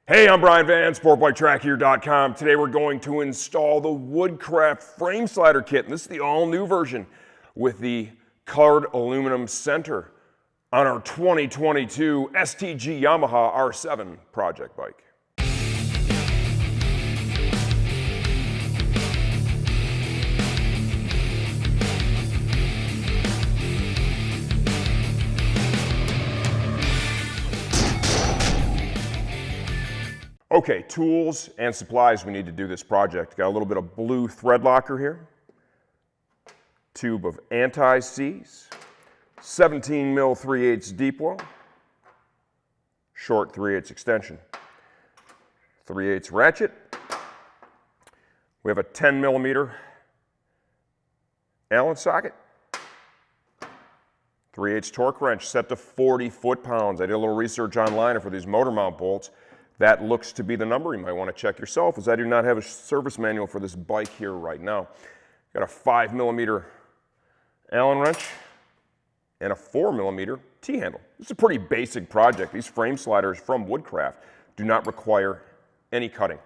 Hey, I'm Brian Van, SportbikeTrackHere.com. Today we're going to install the Woodcraft Frame Slider Kit. And this is the all-new version with the colored aluminum center on our 2022 STG Yamaha R7 Project bike. Okay, tools and supplies we need to do this project. Got a little bit of blue thread locker here, tube of anti-seize, 17 mil 3/8 deep well, short 3/8 extension, 3/8 ratchet. We have a 10 millimeter Allen socket, 3/8 torque wrench set to 40 foot-pounds. I did a little research online for these motor mount bolts. That looks to be the number. You might want to check yourself, as I do not have a service manual for this bike here right now. Got a 5 millimeter Allen wrench and a 4 millimeter T-handle. This is a pretty basic project. These frame sliders from Woodcraft do not require any cutting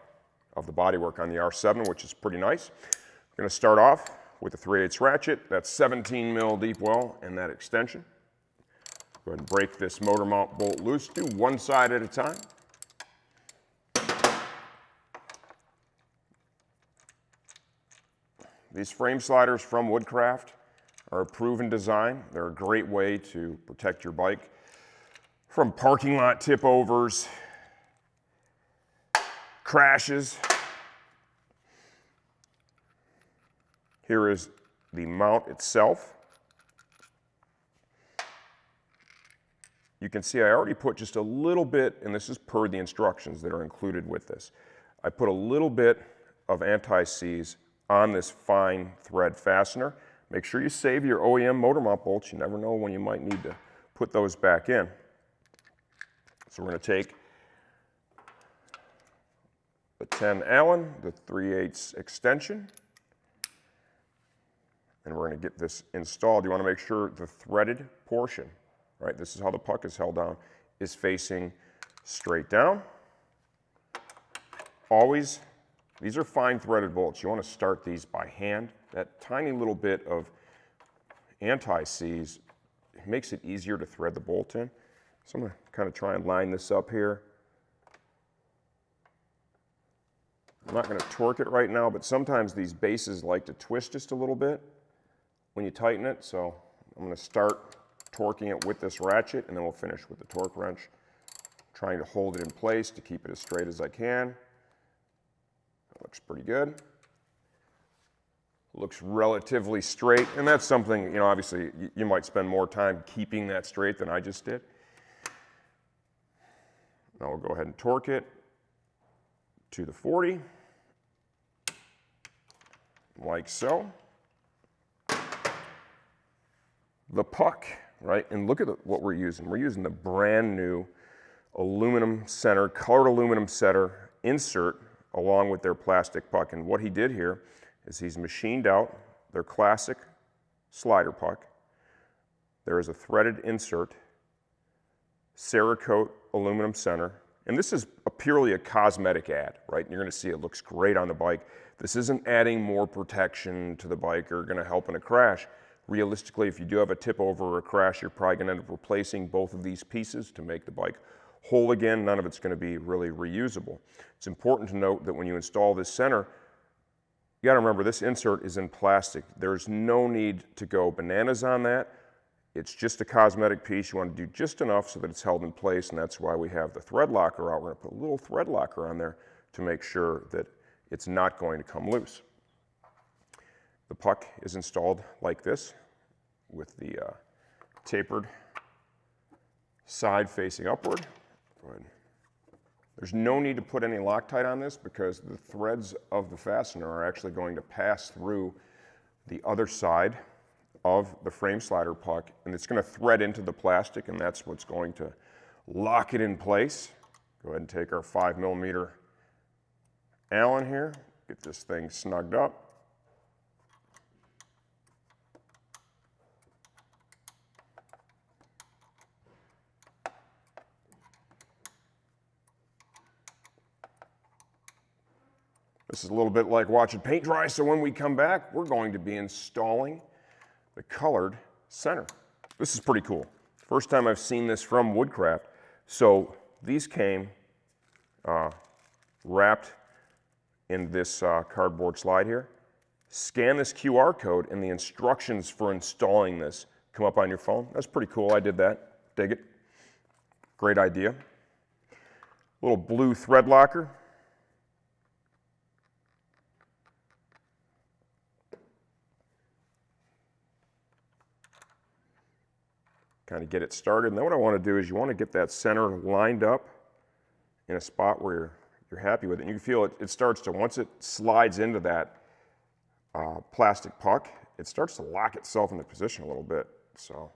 of the bodywork on the R7, which is pretty nice. We're going to start off with a 3/8 ratchet. That's 17 mil deep well and that extension. Go ahead and break this motor mount bolt loose. Do one side at a time. These frame sliders from Woodcraft are a proven design. They're a great way to protect your bike from parking lot tip overs, crashes. Here is the mount itself. You can see I already put just a little bit, and this is per the instructions that are included with this. I put a little bit of anti-seize on this fine thread fastener. Make sure you save your OEM motor mount bolts. You never know when you might need to put those back in. So we're going to take the 10 Allen, the 3/8 extension, and we're going to get this installed. You want to make sure the threaded portion, right, this is how the puck is held down, is facing straight down. Always. These are fine threaded bolts. You want to start these by hand. That tiny little bit of anti-seize makes it easier to thread the bolt in. So I'm going to kind of try and line this up here. I'm not going to torque it right now, but sometimes these bases like to twist just a little bit when you tighten it. So I'm going to start torquing it with this ratchet, and then we'll finish with the torque wrench, trying to hold it in place to keep it as straight as I can. Looks pretty good. Looks relatively straight, and that's something, you know, obviously you might spend more time keeping that straight than I just did. Now we'll go ahead and torque it to the 40, like so. The puck, right, and look at what we're using. We're using the brand new aluminum center, colored aluminum center insert along with their plastic puck. And what he did here is he's machined out their classic slider puck. There is a threaded insert, Cerakote aluminum center, and this is purely a cosmetic add, right? You're going to see it looks great on the bike. This isn't adding more protection to the bike or going to help in a crash. Realistically, if you do have a tip over or a crash, you're probably going to end up replacing both of these pieces to make the bike whole again. None of it's going to be really reusable. It's important to note that when you install this center, you got to remember this insert is in plastic. There's no need to go bananas on that. It's just a cosmetic piece. You want to do just enough so that it's held in place, and that's why we have the thread locker out. We're going to put a little thread locker on there to make sure that it's not going to come loose. The puck is installed like this with the tapered side facing upward. Go ahead. There's no need to put any Loctite on this because the threads of the fastener are actually going to pass through the other side of the frame slider puck, and it's going to thread into the plastic, and that's what's going to lock it in place. Go ahead and take our 5 millimeter Allen here, get this thing snugged up. This is a little bit like watching paint dry, so when we come back, we're going to be installing the colored center. This is pretty cool. First time I've seen this from Woodcraft. So these came wrapped in this cardboard slide here. Scan this QR code and the instructions for installing this come up on your phone. That's pretty cool. I did that. Dig it. Great idea. Little blue thread locker. Kind of get it started. And then what I want to do is you want to get that center lined up in a spot where you're happy with it. And you can feel it starts to, once it slides into that plastic puck, it starts to lock itself into position a little bit. So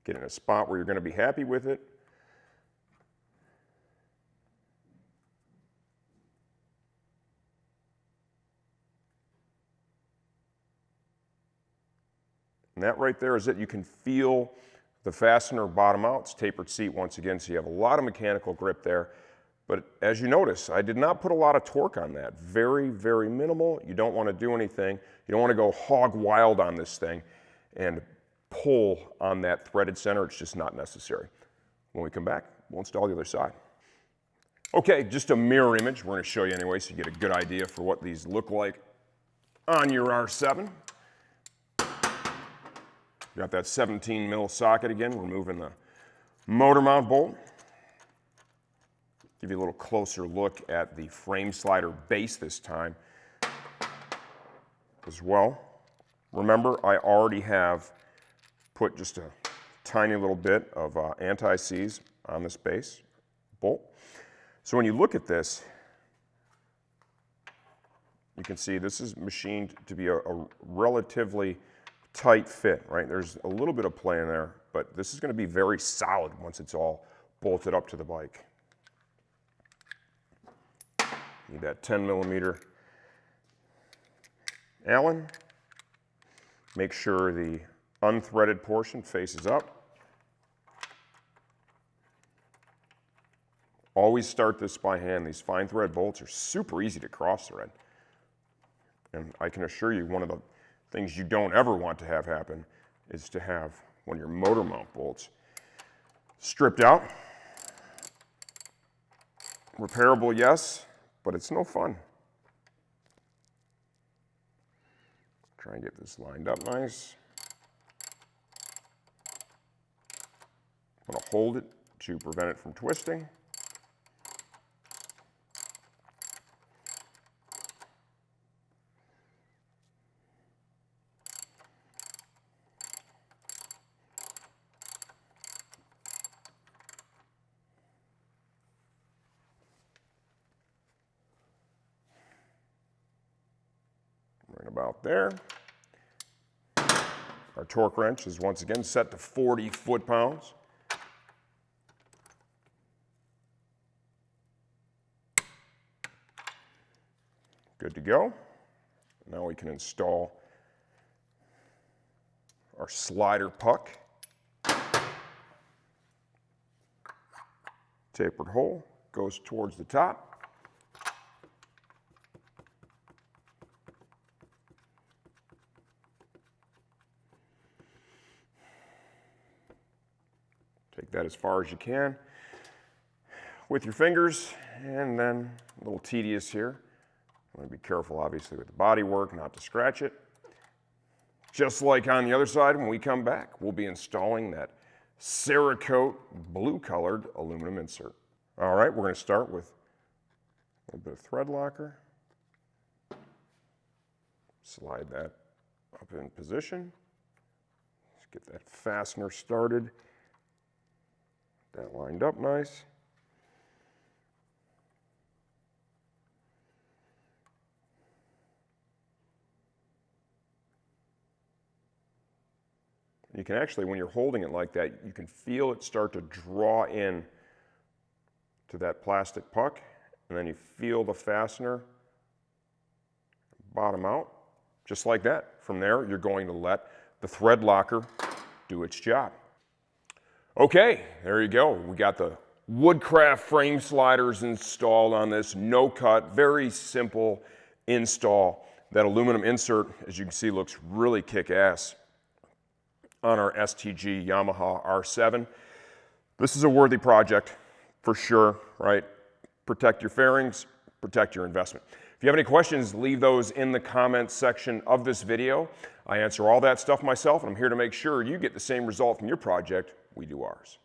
get in a spot where you're going to be happy with it. And that right there is it. You can feel the fastener bottom out. It's tapered seat once again, so you have a lot of mechanical grip there. But as you notice, I did not put a lot of torque on that. Very, very minimal. You don't want to do anything. You don't want to go hog wild on this thing and pull on that threaded center. It's just not necessary. When we come back, we'll install the other side. Okay, just a mirror image. We're going to show you anyway, so you get a good idea for what these look like on your R7. Got that 17 mil socket again, removing the motor mount bolt. Give you a little closer look at the frame slider base this time as well. Remember, I already have put just a tiny little bit of anti-seize on this base bolt. So when you look at this, you can see this is machined to be a relatively tight fit, right? There's a little bit of play in there, but this is going to be very solid once it's all bolted up to the bike. Need that 10 millimeter Allen. Make sure the unthreaded portion faces up. Always start this by hand. These fine thread bolts are super easy to cross thread. And I can assure you, one of the things you don't ever want to have happen is to have one of your motor mount bolts stripped out. Repairable, yes, but it's no fun. Try and get this lined up nice. I'm going to hold it to prevent it from twisting. Right about there. Our torque wrench is once again set to 40 foot-pounds. Good to go. Now we can install our slider puck. Tapered hole goes towards the top. Take that as far as you can with your fingers, and then a little tedious here. I'm going to be careful, obviously, with the body work, not to scratch it. Just like on the other side, when we come back, we'll be installing that Cerakote blue-colored aluminum insert. All right, we're going to start with a little bit of thread locker. Slide that up in position. Let's get that fastener started. That lined up nice. You can actually, when you're holding it like that, you can feel it start to draw in to that plastic puck, and then you feel the fastener bottom out, just like that. From there, you're going to let the thread locker do its job. Okay, there you go. We got the Woodcraft frame sliders installed on this, no cut, very simple install. That aluminum insert, as you can see, looks really kick-ass on our STG Yamaha R7. This is a worthy project for sure, right? Protect your fairings, protect your investment. If you have any questions, leave those in the comments section of this video. I answer all that stuff myself, and I'm here to make sure you get the same result from your project we do ours.